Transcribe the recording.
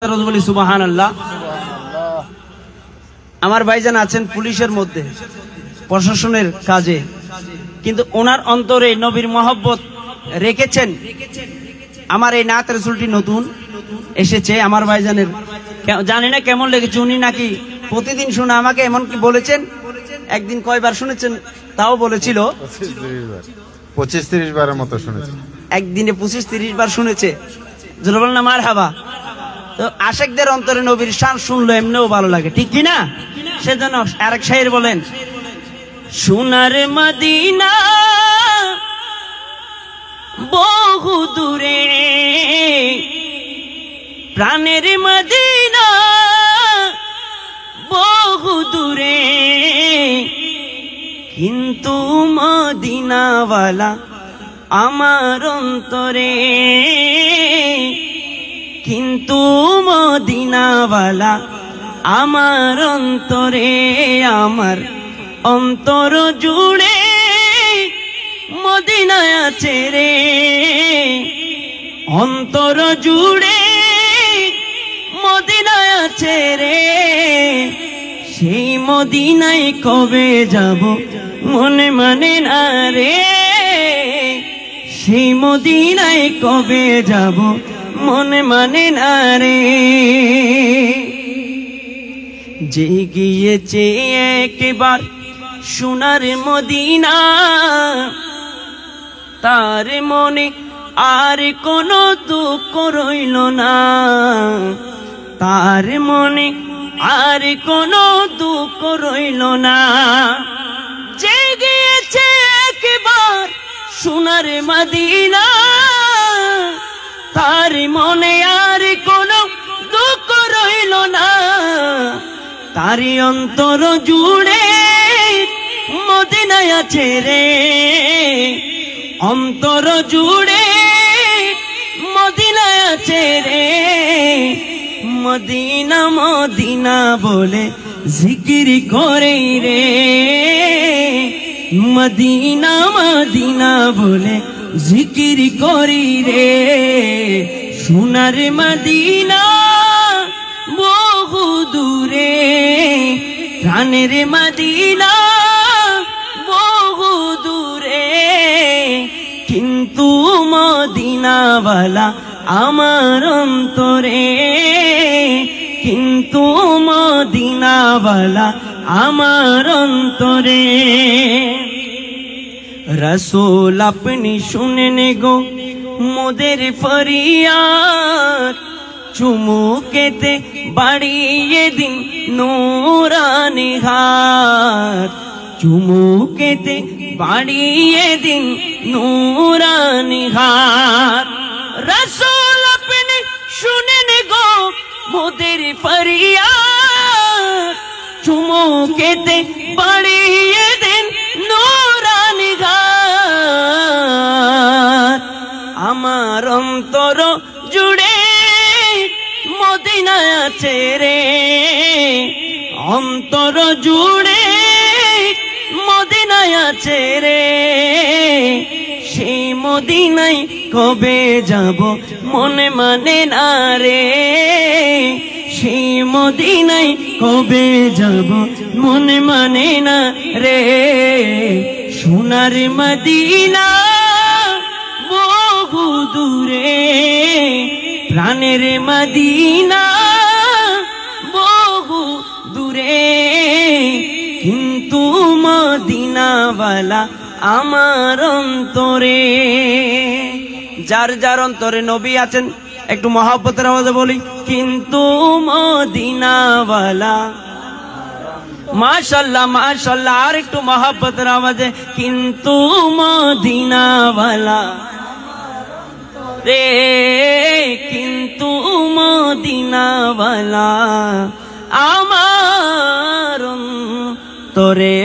সুবহানাল্লাহ। আমার ভাইজান আছেন পুলিশের মধ্যে, প্রশাসনের কাজে, কিন্তু ওনার অন্তরে নবীর মহব্বত রেখেছেন। আমার এই নাত রাসূলটি নতুন এসেছে আমার ভাইজানের, জানি না কেমন লেগেছে। উনি নাকি প্রতিদিন শুনে আমাকে এমনকি বলেছেন, একদিন কয়বার শুনেছেন তাও বলেছিল 25-30 বারের মতো শুনেছে, একদিনে 25-30 বার শুনেছে। জোরে বলেন না মারহাবা। তো আশেকদের অন্তরে নবীর শান শুনলো এমনিও ভালো লাগে, ঠিক কি না? সেজন্য আরেক শায়ের বলেন, সোনার মদিনা বহু দূরে, প্রাণের মদিনা বহু দূরে, কিন্তু মদিনাওয়ালা আমার অন্তরে, কিন্তু মদিনাওয়ালা আমার অন্তরে, আমার অন্তর জুড়ে মদিনা আছে রে, অন্তর জুড়ে মদিনা আছে রে, সেই মদিনায় কবে যাব মনে মানে না রে, সেই মদিনায় কবে যাব মনে মানে না রে। যে গিয়েছে একবার সোনার মদিনা, তার মনে আর কোনো দুঃখ রইল না, তার মনে আর কোনো দুঃখ রইল না। যে গিয়েছে একবার সোনার মদিনা, তার মনে আর কোনো দুঃখ রইল না, তারি অন্তর জুড়ে মদিনা আছে রে, অন্তর জুড়ে মদিনা আছে রে। মদিনা মদিনা বলে জিকির করে রে, মদিনা মদিনা বলে জিকির করি রে। সোনার মদিনা বহু দূরে, প্রাণের মদিনা বহু দূরে, কিন্তু মদিনাওয়ালা আমার অন্তরে, কিন্তু মদিনাওয়ালা আমার অন্তরে। রসূল আপনি শুনেন গো মোদের ফরিয়াদ, চুমুকেতে বাড়িয়ে দিন নূরানি হাত, চুমুকেতে বাড়িয়ে দিন নূরানি হাত। রসূল আপনি শুনেন গো মোদের ফরিয়াদ, চুমুকেতে বাড়িয়ে দিন নূরানি হাত। আমার অন্তর জুড়ে মদিনা আছে রে, অন্তর জুড়ে মদিনা আছে রে, সেই মদিনায় কবে যাব মনে মানে না রে, সেই মদিনায় কবে যাব মনে মানে না রে। সোনার মদিনা বহু দূরে, প্রাণের মদিনা বহু দূরে, কিন্তু মদিনাওয়ালা আমার অন্তরে। যার যার অন্তরে নবী আছেন একটু মহব্বতের আওয়াজে বলি, কিন্তু মদিনাওয়ালা। মাশাআল্লাহ মাশাআল্লাহ, আর একটু মহব্বতের আওয়াজে, কিন্তু মদিনাওয়ালা রে, কিন্তু মদিনাওয়ালা আমার অন্তরে।